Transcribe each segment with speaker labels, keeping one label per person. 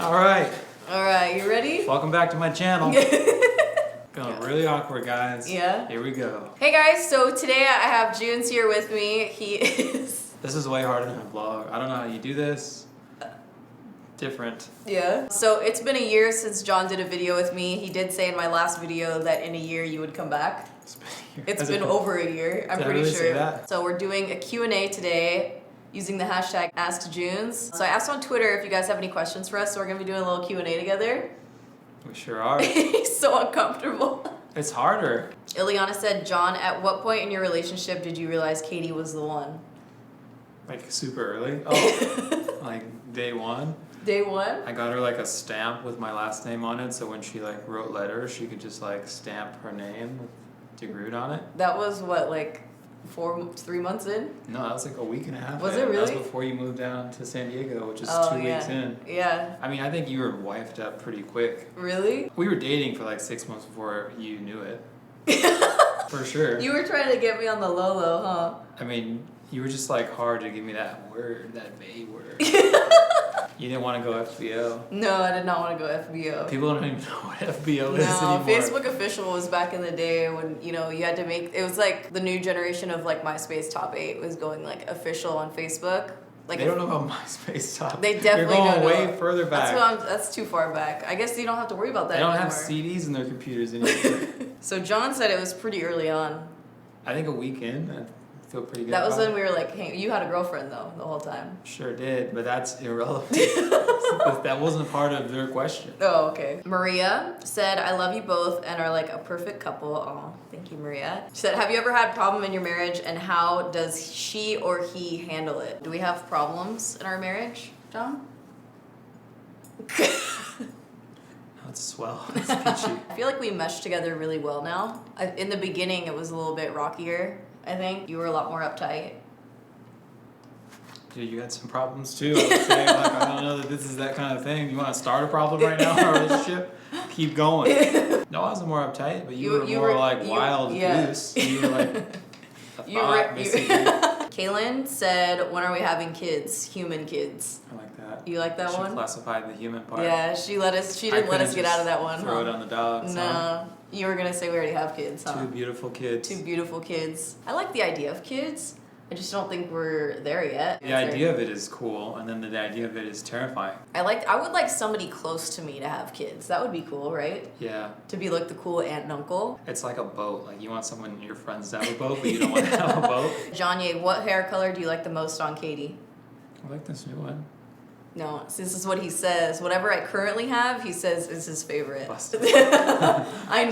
Speaker 1: Alright.
Speaker 2: Alright, you ready?
Speaker 1: Welcome back to my channel. Going really awkward, guys.
Speaker 2: Yeah.
Speaker 1: Here we go.
Speaker 2: Hey guys, so today I have Joons here with me. He is...
Speaker 1: This is way harder than a vlog. I don't know how you do this. Different.
Speaker 2: Yeah. So it's been a year since John did a video with me. He did say in my last video that in a year you would come back. It's been over a year, I'm pretty sure.
Speaker 1: Say that?
Speaker 2: So we're doing a Q&A today using the hashtag askjoons. So I asked on Twitter if you guys have any questions for us, so we're gonna be doing a little Q&A together.
Speaker 1: We sure are.
Speaker 2: He's so uncomfortable.
Speaker 1: It's harder.
Speaker 2: Ileana said, John, at what point in your relationship did you realize Katy was the one?
Speaker 1: Like super early? Oh, like day one?
Speaker 2: Day one?
Speaker 1: I got her like a stamp with my last name on it, so when she like wrote letters, she could just like stamp her name with DeGroot on it.
Speaker 2: That was what, like 3 months in?
Speaker 1: No, that was like a week and a half.
Speaker 2: Was it really?
Speaker 1: That was before you moved down to San Diego, which is 2
Speaker 2: yeah.
Speaker 1: weeks in.
Speaker 2: Yeah.
Speaker 1: I mean, I think you were wifed up pretty quick.
Speaker 2: Really?
Speaker 1: We were dating for like 6 months before you knew it. For sure.
Speaker 2: You were trying to get me on the low, huh?
Speaker 1: I mean, you were just like hard to give me that word, that vague word. You didn't want to go FBO.
Speaker 2: No, I did not want to go FBO.
Speaker 1: People don't even know what FBO is anymore.
Speaker 2: No, Facebook official was back in the day when, you know, you had to make, it was like the new generation of like MySpace top 8 was going like official on Facebook. Like
Speaker 1: they don't know about MySpace top.
Speaker 2: They definitely
Speaker 1: You're going
Speaker 2: don't
Speaker 1: way further back.
Speaker 2: That's too far back. I guess you don't have to worry about that anymore.
Speaker 1: They don't have CDs in their computers anymore.
Speaker 2: So John said it was pretty early on.
Speaker 1: I think a week in, I feel pretty good.
Speaker 2: That was when we were like, hey, you had a girlfriend though the whole time.
Speaker 1: Sure did, but that's irrelevant. That wasn't part of their question.
Speaker 2: Oh, okay. Maria said, I love you both and are like a perfect couple. Oh, thank you, Maria. She said, have you ever had a problem in your marriage and how does she or he handle it? Do we have problems in our marriage, John?
Speaker 1: That's swell. That's peachy.
Speaker 2: I feel like we mesh together really well now. In the beginning, it was a little bit rockier, I think. You were a lot more uptight.
Speaker 1: Dude, you had some problems too. I would say, like, I don't know that this is that kind of thing. You want to start a problem right now in our relationship? Keep going. No, I wasn't more uptight, but you were more like wild goose. You were like a thought, basically.
Speaker 2: Kaylin said, when are we having kids? Human kids.
Speaker 1: I like that.
Speaker 2: You like that
Speaker 1: she
Speaker 2: one?
Speaker 1: She classified the human part.
Speaker 2: Yeah, she didn't let us get out of that one.
Speaker 1: Throw it on the dogs.
Speaker 2: No.
Speaker 1: Huh?
Speaker 2: You were going to say we already have kids, huh?
Speaker 1: 2 beautiful kids.
Speaker 2: 2 beautiful kids. I like the idea of kids. I just don't think we're there yet.
Speaker 1: The idea of it is cool, and then the idea of it is terrifying.
Speaker 2: I would like somebody close to me to have kids. That would be cool, right?
Speaker 1: Yeah.
Speaker 2: To be like the cool aunt and uncle. It's
Speaker 1: like a boat. Like you want someone, your friends to have a boat, but you don't want to have a boat.
Speaker 2: Janye, what hair color do you like the most on Katy?
Speaker 1: I like this new one.
Speaker 2: No, this is what he says. Whatever I currently have, he says is his favorite. I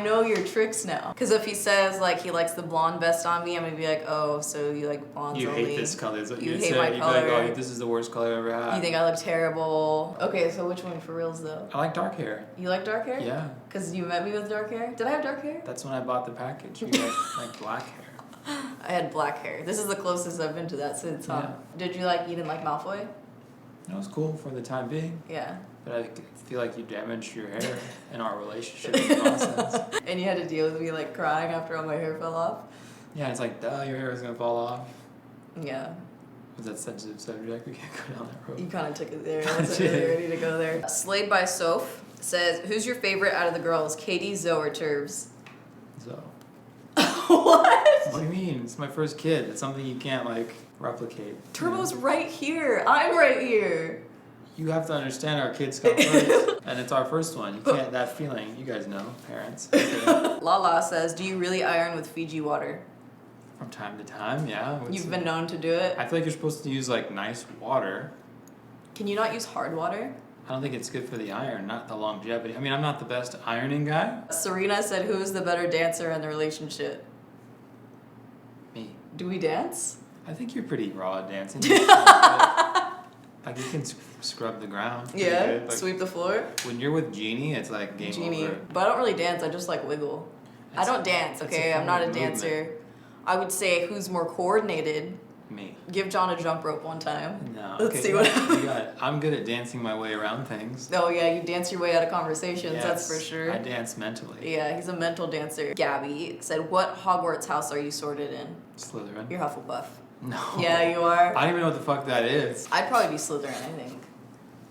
Speaker 2: know your tricks now. Because if he says like he likes the blonde best on me, I'm gonna be like, oh, so you like blondes only.
Speaker 1: You hate this color. Is what
Speaker 2: you
Speaker 1: you'd
Speaker 2: hate
Speaker 1: say.
Speaker 2: my
Speaker 1: You'd
Speaker 2: color.
Speaker 1: be like, oh, this is the worst color I've ever had.
Speaker 2: You think I look terrible. Okay, so which one for reals though?
Speaker 1: I like dark hair.
Speaker 2: You like dark hair?
Speaker 1: Yeah.
Speaker 2: Because you met me with dark hair? Did I have dark hair?
Speaker 1: That's when I bought the package. You had like black hair.
Speaker 2: I had black hair. This is the closest I've been to that since, huh? Yeah. You didn't like Malfoy?
Speaker 1: It was cool for the time being.
Speaker 2: Yeah.
Speaker 1: But I feel like you damaged your hair in our relationship in the process.
Speaker 2: And you had to deal with me like crying after all my hair fell off?
Speaker 1: Yeah, it's like, duh, your hair is gonna fall off.
Speaker 2: Yeah.
Speaker 1: Was that sensitive subject? We can't go down that road.
Speaker 2: You kind of took it there. I wasn't really ready to go there. Slayed by Soph says, who's your favorite out of the girls? Katy, Zoe, or Tervs?
Speaker 1: Zoe.
Speaker 2: What?
Speaker 1: What do you mean? It's my first kid. It's something you can't like replicate.
Speaker 2: Turbo's right here. I'm right here.
Speaker 1: You have to understand our kids come first. And it's our first one. You can't, that feeling, you guys know, parents. Okay.
Speaker 2: Lala says, do you really iron with Fiji water?
Speaker 1: From time to time, yeah.
Speaker 2: You've been known to do it?
Speaker 1: I feel like you're supposed to use like nice water.
Speaker 2: Can you not use hard water?
Speaker 1: I don't think it's good for the iron, not the longevity. I mean, I'm not the best ironing guy.
Speaker 2: Serena said, who's the better dancer in the relationship?
Speaker 1: Me.
Speaker 2: Do we dance?
Speaker 1: I think you're pretty raw at dancing. Like you can scrub the ground.
Speaker 2: Yeah,
Speaker 1: like,
Speaker 2: sweep the floor.
Speaker 1: When you're with Jeannie, it's like game over.
Speaker 2: But I don't really dance, I just like wiggle. I don't dance, okay? I'm not a dancer. I would say who's more coordinated.
Speaker 1: Me.
Speaker 2: Give John a jump rope one time.
Speaker 1: No.
Speaker 2: Let's see what happens.
Speaker 1: I'm good at dancing my way around things.
Speaker 2: Oh yeah, you dance your way out of conversations,
Speaker 1: yes,
Speaker 2: that's for sure.
Speaker 1: I dance mentally.
Speaker 2: Yeah, he's a mental dancer. Gabby said, what Hogwarts house are you sorted in?
Speaker 1: Slytherin.
Speaker 2: You're Hufflepuff.
Speaker 1: No.
Speaker 2: Yeah, you are.
Speaker 1: I don't even know what the fuck that is.
Speaker 2: I'd probably be Slytherin, I think.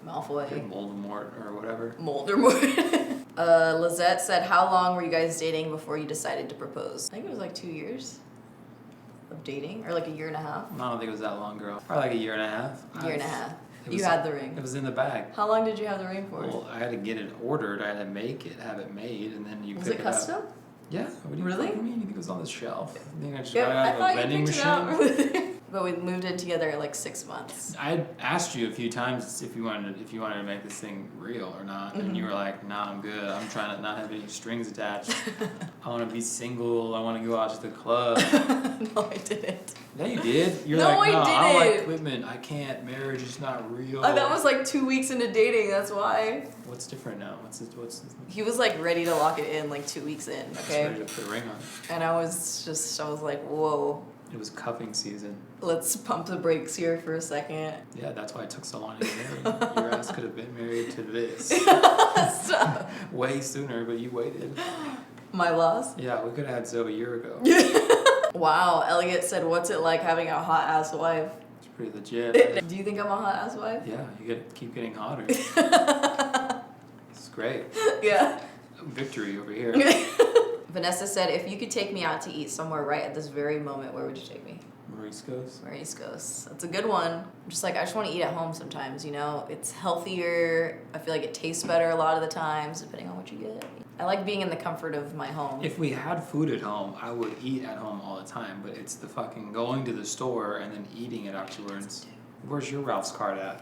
Speaker 2: Malfoy.
Speaker 1: Voldemort or whatever.
Speaker 2: Voldemort. Lizette said, how long were you guys dating before you decided to propose? I think it was like 2 years of dating, or like a year and a half.
Speaker 1: I don't think it was that long, girl. Probably like a year and a half.
Speaker 2: Year and a half. You had the ring.
Speaker 1: It was in the bag.
Speaker 2: How long did you have the ring for?
Speaker 1: Well, I had to get it ordered. I had to have it made, and then you
Speaker 2: was
Speaker 1: pick
Speaker 2: it
Speaker 1: it
Speaker 2: custom?
Speaker 1: up. Yeah. What do you
Speaker 2: Really?
Speaker 1: mean? You think it was on the shelf? You think I just
Speaker 2: Yeah,
Speaker 1: got
Speaker 2: I
Speaker 1: out of a
Speaker 2: thought
Speaker 1: vending
Speaker 2: you picked it
Speaker 1: machine?
Speaker 2: up. But we moved in together like 6 months.
Speaker 1: I asked you a few times if you wanted to make this thing real or not, and you were like, "Nah, I'm good. I'm trying to not have any strings attached. I want to be single. I want to go out to the club."
Speaker 2: No, I didn't.
Speaker 1: Yeah, you did. You're
Speaker 2: No,
Speaker 1: like,
Speaker 2: I
Speaker 1: "No, I like
Speaker 2: didn't.
Speaker 1: commitment. I can't. Marriage is not real."
Speaker 2: That was like 2 weeks into dating. That's why.
Speaker 1: What's different now? What's
Speaker 2: He was like ready to lock it in like 2 weeks in. Okay.
Speaker 1: ready to put a ring on?
Speaker 2: And I was like, whoa.
Speaker 1: It was cuffing season.
Speaker 2: Let's pump the brakes here for a second.
Speaker 1: Yeah, that's why it took so long to get married. Your ass could have been married to this
Speaker 2: Stop.
Speaker 1: way sooner, but you waited.
Speaker 2: My loss?
Speaker 1: Yeah, we could have had Zoe a year ago.
Speaker 2: Wow, Elliot said, what's it like having a hot ass wife?
Speaker 1: It's pretty legit.
Speaker 2: Do you think I'm a hot ass wife?
Speaker 1: Yeah, keep getting hotter. It's great.
Speaker 2: Yeah.
Speaker 1: Victory over here.
Speaker 2: Vanessa said, if you could take me out to eat somewhere right at this very moment, where would you take me?
Speaker 1: Morisco's.
Speaker 2: Morisco's. That's a good one. I'm just like, I just want to eat at home sometimes, you know? It's healthier. I feel like it tastes better a lot of the times, depending on what you get. I like being in the comfort of my home.
Speaker 1: If we had food at home, I would eat at home all the time, but it's the fucking going to the store and then eating it afterwards. Where's your Ralph's card at?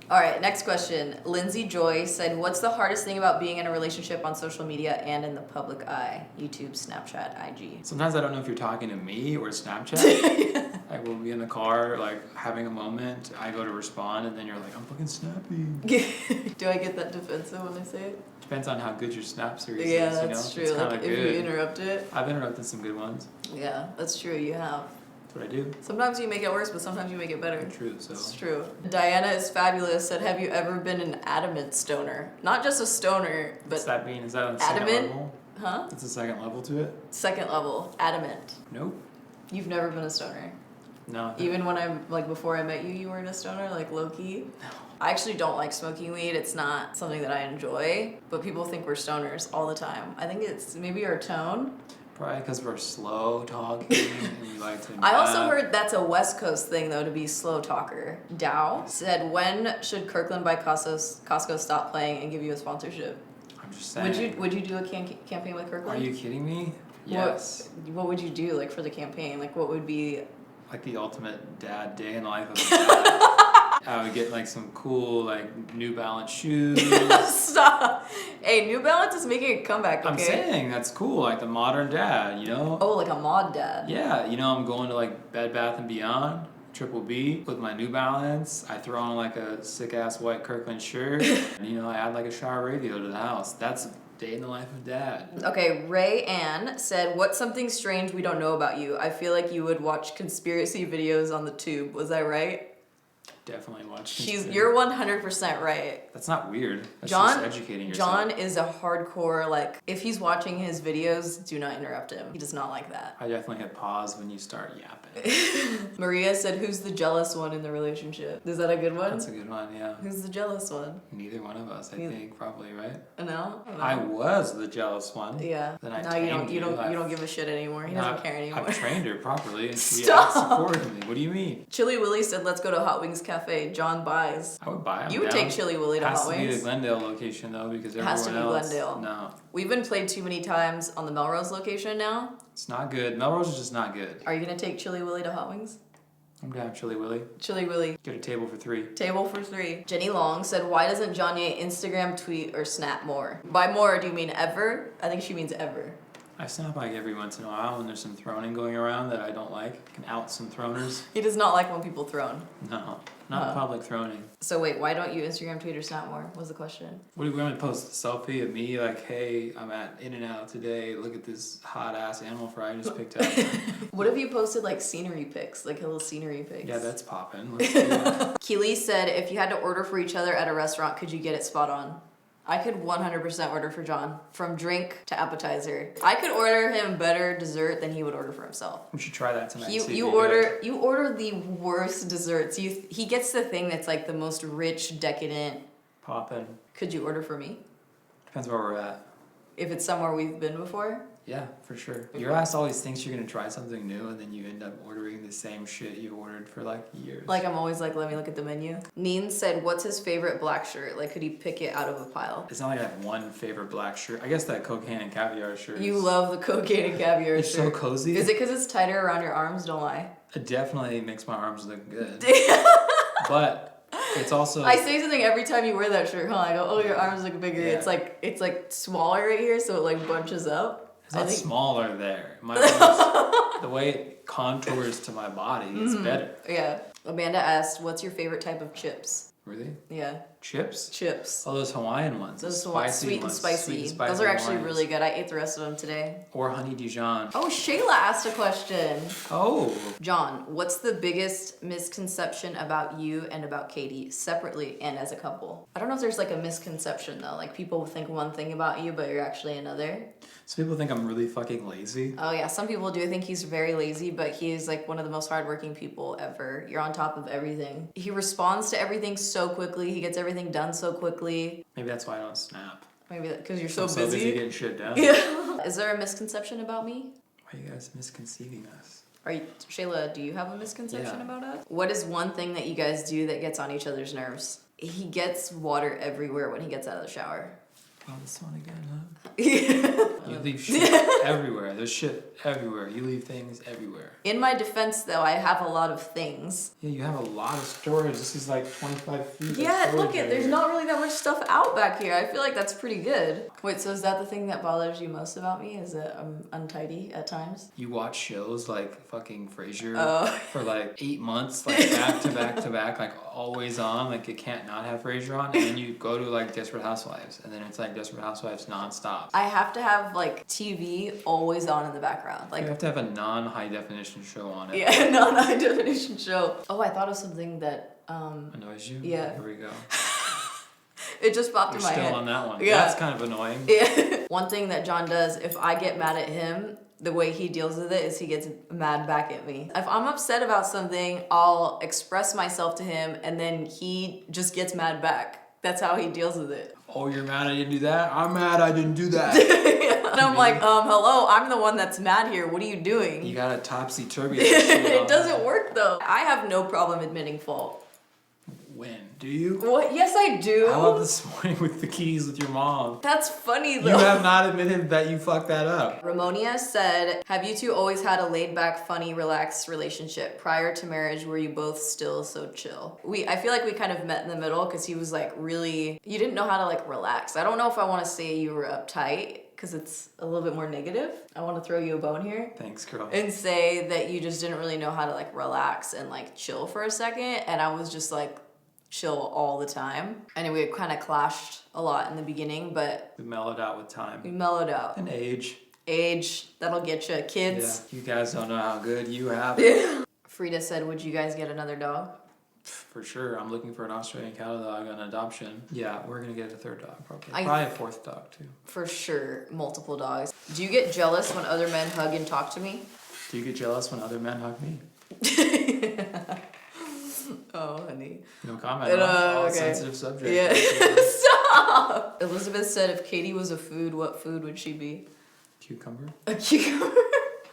Speaker 2: All right, next question. Lindsay Joy said, what's the hardest thing about being in a relationship on social media and in the public eye? YouTube, Snapchat, IG.
Speaker 1: Sometimes I don't know if you're talking to me or Snapchat. I will be in the car, like, having a moment. I go to respond, and then you're like, I'm fucking snappy.
Speaker 2: Do I get that defensive when I say it?
Speaker 1: Depends on how good your snap series
Speaker 2: Yeah,
Speaker 1: is, you know?
Speaker 2: that's true.
Speaker 1: It's
Speaker 2: Like,
Speaker 1: kinda
Speaker 2: if
Speaker 1: good.
Speaker 2: you interrupt it.
Speaker 1: I've interrupted some good ones.
Speaker 2: Yeah, that's true. You have.
Speaker 1: That's what I do.
Speaker 2: Sometimes you make it worse, but sometimes you make it better.
Speaker 1: True, so.
Speaker 2: It's true. Diana is fabulous said, have you ever been an adamant stoner? Not just a stoner, but
Speaker 1: What's that mean? Is that on the second
Speaker 2: adamant?
Speaker 1: level?
Speaker 2: Huh?
Speaker 1: It's a second level to it?
Speaker 2: Second level, adamant.
Speaker 1: Nope.
Speaker 2: You've never been a stoner.
Speaker 1: No.
Speaker 2: Even when I'm like before I met you, you weren't a stoner, like low key.
Speaker 1: No.
Speaker 2: I actually don't like smoking weed. It's not something that I enjoy, but people think we're stoners all the time. I think it's maybe our tone.
Speaker 1: Probably because we're slow talking and we like to
Speaker 2: I also
Speaker 1: nap.
Speaker 2: heard that's a West Coast thing though, to be slow talker. Dow said, when should Kirkland by Costco stop playing and give you a sponsorship?
Speaker 1: I'm just saying.
Speaker 2: Would you do a campaign with Kirkland?
Speaker 1: Are you kidding me? Yes.
Speaker 2: What would you do like for the campaign? Like what would be?
Speaker 1: Like the ultimate dad day in the life of a dad. I would get like some cool like New Balance shoes.
Speaker 2: Stop. Hey, New Balance is making a comeback. Okay.
Speaker 1: I'm saying that's cool, like the modern dad, you know?
Speaker 2: Oh, like a mod dad.
Speaker 1: Yeah, you know, I'm going to like Bed Bath and Beyond, Triple B, with my New Balance. I throw on like a sick ass white Kirkland shirt, and you know, I add like a shower radio to the house. That's day in the life of dad.
Speaker 2: Okay, Ray Ann said, what's something strange we don't know about you? I feel like you would watch conspiracy videos on the tube. Was I right?
Speaker 1: Definitely watch.
Speaker 2: You're 100% right.
Speaker 1: That's not weird. That's
Speaker 2: John,
Speaker 1: just educating yourself.
Speaker 2: John is a hardcore, like, if he's watching his videos, do not interrupt him. He does not like that.
Speaker 1: I definitely hit pause when you start yapping.
Speaker 2: Maria said, who's the jealous one in the relationship? Is that a good one?
Speaker 1: That's a good one, yeah.
Speaker 2: Who's the jealous one?
Speaker 1: Neither one of us, I think, probably, right?
Speaker 2: No?
Speaker 1: I was the jealous one.
Speaker 2: Yeah.
Speaker 1: Then I
Speaker 2: now
Speaker 1: tamed
Speaker 2: you don't give a shit anymore. He doesn't care anymore.
Speaker 1: I've trained her properly and she
Speaker 2: Stop.
Speaker 1: acts accordingly. What do you mean?
Speaker 2: Chili Willy said, let's go to Hot Wings Cafe. John buys.
Speaker 1: I would buy them.
Speaker 2: You would take Chili Willy to Hot
Speaker 1: Has to be
Speaker 2: Wings?
Speaker 1: the Glendale location though, because everyone
Speaker 2: Has to be
Speaker 1: else.
Speaker 2: Glendale.
Speaker 1: No,
Speaker 2: We've been played too many times on the Melrose location now.
Speaker 1: it's not good. Melrose is just not good.
Speaker 2: Are you gonna take Chili Willy to Hot Wings?
Speaker 1: I'm down, Chili Willy.
Speaker 2: Chili Willy.
Speaker 1: Get a table for 3.
Speaker 2: Table for 3. Jenny Long said, why doesn't Janye Instagram, tweet, or snap more? By more, do you mean ever? I think she means ever.
Speaker 1: I snap like every once in a while when there's some throning going around that I don't like. I can out some throners.
Speaker 2: He does not like when people throne.
Speaker 1: No, not public throning.
Speaker 2: So wait, why don't you Instagram, tweet, or snap more? Was the question.
Speaker 1: What are we going to post? A selfie of me like, hey, I'm at In-N-Out today. Look at this hot ass animal fry I just picked up.
Speaker 2: What if you posted like scenery pics, like little scenery pics?
Speaker 1: Yeah, that's popping. Let's do that.
Speaker 2: Keely said, if you had to order for each other at a restaurant, could you get it spot on? I could 100% order for John, from drink to appetizer. I could order him better dessert than he would order for himself.
Speaker 1: We should try that tonight.
Speaker 2: You order the worst desserts. He gets the thing that's like the most rich, decadent.
Speaker 1: Poppin'.
Speaker 2: Could you order for me?
Speaker 1: Depends where we're at.
Speaker 2: If it's somewhere we've been before?
Speaker 1: Yeah, for sure. Your ass always thinks you're gonna try something new, and then you end up ordering the same shit you ordered for like years.
Speaker 2: Like, I'm always like, let me look at the menu. Neen said, what's his favorite black shirt? Like, could he pick it out of a pile?
Speaker 1: It's not like I have one favorite black shirt. I guess that cocaine and caviar shirt.
Speaker 2: You love the cocaine and caviar
Speaker 1: it's
Speaker 2: shirt.
Speaker 1: so cozy.
Speaker 2: Is it because it's tighter around your arms? Don't lie.
Speaker 1: It definitely makes my arms look good. But it's also.
Speaker 2: I say something every time you wear that shirt, huh? I go, oh, your arms look bigger.
Speaker 1: Yeah.
Speaker 2: It's like smaller right here, so it like bunches up.
Speaker 1: It's not smaller there. The way it contours to my body is better.
Speaker 2: Yeah. Amanda asked, what's your favorite type of chips?
Speaker 1: Really?
Speaker 2: Yeah.
Speaker 1: Chips?
Speaker 2: Chips.
Speaker 1: Oh, those Hawaiian ones.
Speaker 2: Those
Speaker 1: spicy
Speaker 2: sweet and
Speaker 1: ones.
Speaker 2: spicy.
Speaker 1: Sweet and spicy
Speaker 2: Those are actually
Speaker 1: Hawaiians.
Speaker 2: really good. I ate the rest of them today.
Speaker 1: Or honey Dijon.
Speaker 2: Oh, Shayla asked a question.
Speaker 1: Oh.
Speaker 2: John, what's the biggest misconception about you and about Katy, separately and as a couple? I don't know if there's like a misconception though. Like people think one thing about you, but you're actually another.
Speaker 1: Some people think I'm really fucking lazy.
Speaker 2: Oh yeah, some people do think he's very lazy, but he is like one of the most hardworking people ever. You're on top of everything. He responds to everything so quickly. He gets everything done so quickly.
Speaker 1: Maybe that's why I don't snap.
Speaker 2: Maybe because you're
Speaker 1: I'm so busy getting shit done.
Speaker 2: Yeah. Is there a misconception about me?
Speaker 1: Why are you guys misconceiving us?
Speaker 2: Shayla, do you have a misconception
Speaker 1: Yeah.
Speaker 2: about us? What is one thing that you guys do that gets on each other's nerves? He gets water everywhere when he gets out of the shower.
Speaker 1: Oh, this one again, huh?
Speaker 2: Yeah.
Speaker 1: You leave shit everywhere. There's shit everywhere. You leave things everywhere.
Speaker 2: In my defense, though, I have a lot of things.
Speaker 1: Yeah, you have a lot of storage. This is like 25 feet. of
Speaker 2: Yeah,
Speaker 1: storage
Speaker 2: look it.
Speaker 1: right
Speaker 2: There's
Speaker 1: here.
Speaker 2: not really that much stuff out back here. I feel like that's pretty good. Wait, so is that the thing that bothers you most about me? Is that I'm untidy at times?
Speaker 1: You watch shows like fucking Frasier
Speaker 2: Oh.
Speaker 1: for like 8 months, like back to back to back, like always on. Like it can't not have Frasier on. And then you go to like Desperate Housewives, and then it's like Desperate Housewives nonstop.
Speaker 2: I have to have like TV always on in the background. Like
Speaker 1: You have to have a non-high definition show on it.
Speaker 2: yeah, non-high definition show. Oh, I thought of something that
Speaker 1: Annoys you?
Speaker 2: Yeah.
Speaker 1: Here we go.
Speaker 2: it just popped
Speaker 1: You're
Speaker 2: in my
Speaker 1: still
Speaker 2: head.
Speaker 1: on that one.
Speaker 2: Yeah.
Speaker 1: That's kind of annoying.
Speaker 2: Yeah. One thing that John does, if I get mad at him, the way he deals with it is he gets mad back at me. If I'm upset about something, I'll express myself to him and then he just gets mad back. That's how he deals with it.
Speaker 1: Oh, you're mad I didn't do that? I'm mad I didn't do that.
Speaker 2: Yeah. And I'm like, hello, I'm the one that's mad here. What are you doing?
Speaker 1: You got a topsy-turvy shit
Speaker 2: It
Speaker 1: on.
Speaker 2: doesn't work though. I have no problem admitting fault.
Speaker 1: When? Do you?
Speaker 2: What? Yes, I do.
Speaker 1: How about this morning with the keys with your mom?
Speaker 2: That's funny though.
Speaker 1: You have not admitted that you fucked that up.
Speaker 2: Ramonia said, have you two always had a laid-back, funny, relaxed relationship? Prior to marriage, were you both still so chill? I feel like we kind of met in the middle because he was like really, you didn't know how to like relax. I don't know if I want to say you were uptight because it's a little bit more negative. I want to throw you a bone here.
Speaker 1: Thanks, girl.
Speaker 2: And say that you just didn't really know how to like relax and like chill for a second. And I was just like chill all the time. And we kind of clashed a lot in the beginning, but
Speaker 1: We mellowed out with time.
Speaker 2: we mellowed out.
Speaker 1: And age.
Speaker 2: Age, that'll get you.
Speaker 1: Yeah.
Speaker 2: Kids.
Speaker 1: You guys don't know how good you have it.
Speaker 2: Frida said, would you guys get another dog?
Speaker 1: For sure. I'm looking for an Australian cattle dog on adoption. Yeah, we're going to get a third dog probably.
Speaker 2: I-
Speaker 1: Probably a fourth dog too.
Speaker 2: For sure, multiple dogs. Do you get jealous when other men hug and talk to me?
Speaker 1: Do you get jealous when other men hug me?
Speaker 2: Oh, honey.
Speaker 1: No comment. All
Speaker 2: okay.
Speaker 1: sensitive subject.
Speaker 2: Yeah. Stop! Elizabeth said, if Katy was a food, what food would she be?
Speaker 1: Cucumber
Speaker 2: A cucumber?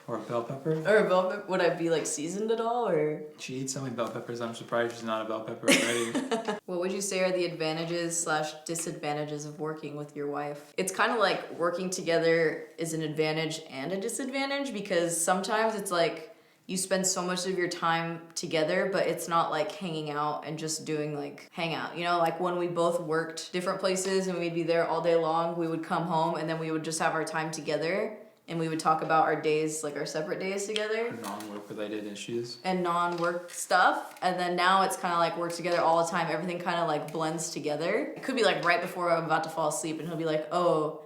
Speaker 1: or a bell pepper.
Speaker 2: Or a bell pepper? Would I be like seasoned at all, or?
Speaker 1: She eats so many bell peppers. I'm surprised she's not a bell pepper already.
Speaker 2: What would you say are the advantages/disadvantages of working with your wife? It's kind of like working together is an advantage and a disadvantage because sometimes it's like you spend so much of your time together, but it's not like hanging out and just doing like hangout. You know, like when we both worked different places and we'd be there all day long, we would come home and then we would just have our time together and we would talk about our days, like our separate days together.
Speaker 1: Non-work related issues.
Speaker 2: And non-work stuff, and then now it's kind of like work together all the time. Everything kind of like blends together. It could be like right before I'm about to fall asleep and he'll be like, oh,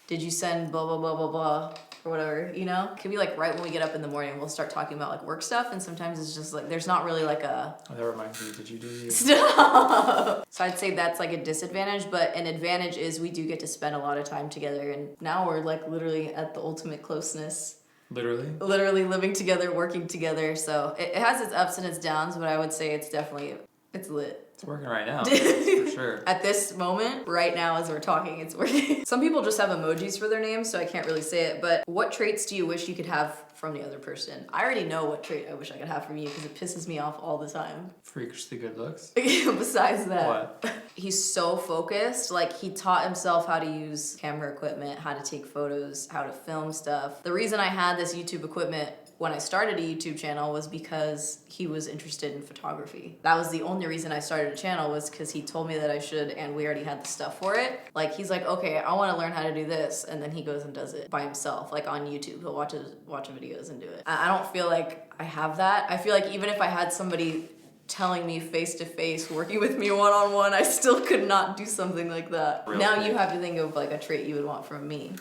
Speaker 2: did you send blah blah blah blah blah, or whatever, you know? It could be like right when we get up in the morning, we'll start talking about like work stuff, and sometimes it's just like, there's not really like a...
Speaker 1: Oh, that reminds me, did you do the...
Speaker 2: Stop! So I'd say that's like a disadvantage, but an advantage is we do get to spend a lot of time together, and now we're like literally at the ultimate closeness. Literally living together, working together, so it has its ups and its downs, but I would say it's definitely, it's lit.
Speaker 1: It's working right now, for sure.
Speaker 2: At this moment, right now as we're talking, it's working. Some people just have emojis for their names, so I can't really say it, but what traits do you wish you could have from the other person? I already know what trait I wish I could have from you because it pisses me off all the time.
Speaker 1: Freakishly good looks?
Speaker 2: Besides that.
Speaker 1: What?
Speaker 2: He's so focused. Like, he taught himself how to use camera equipment, how to take photos, how to film stuff. The reason I had this YouTube equipment when I started a YouTube channel was because he was interested in photography. That was the only reason I started a channel, was because he told me that I should, and we already had the stuff for it. Like, he's like, okay, I want to learn how to do this, and then he goes and does it by himself, like on YouTube. He'll watch videos and do it. I don't feel like I have that. I feel like even if I had somebody telling me face to face, working with me one-on-one, I still could not do something like that. Now you have to think of like a trait you would want from me.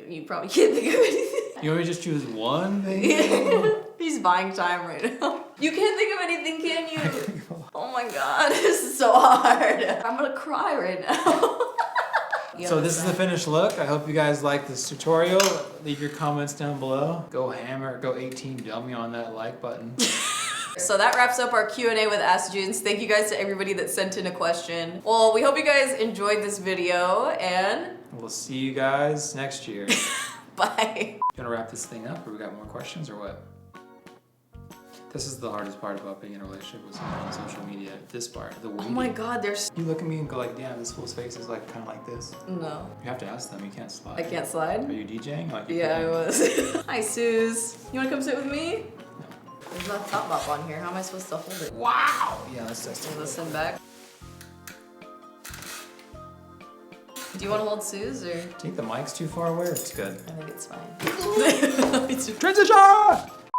Speaker 2: You probably can't think of anything.
Speaker 1: You want me to just choose one thing?
Speaker 2: He's buying time right now. You can't think of anything, can you? Oh my god, this is so hard. I'm gonna cry right now.
Speaker 1: So this is the finished look. I hope you guys like this tutorial. Leave your comments down below. Go hammer, go 18 dummy on that like button.
Speaker 2: So that wraps up our Q&A with Ask Joons. Thank you guys to everybody that sent in a question. Well, we hope you guys enjoyed this video, and
Speaker 1: we'll see you guys next year.
Speaker 2: Bye.
Speaker 1: You wanna wrap this thing up, or we got more questions, or what? This is the hardest part about being in a relationship with someone on social media. This part, the waiting.
Speaker 2: Oh my god, there's...
Speaker 1: You look at me and go like, damn, this fool's face is like kind of like this.
Speaker 2: No.
Speaker 1: You have to ask them, you can't slide.
Speaker 2: I can't slide?
Speaker 1: Are you DJing? Like,
Speaker 2: yeah, I was. Hi, Suze. You wanna come sit with me?
Speaker 1: No.
Speaker 2: There's not top bop on here. How am I supposed to hold it?
Speaker 1: Wow! Yeah, let's test it.
Speaker 2: Listen back. Do you want to hold Suze, or?
Speaker 1: Do you think the mic's too far away, or it's good?
Speaker 2: I think it's fine.
Speaker 1: Transition!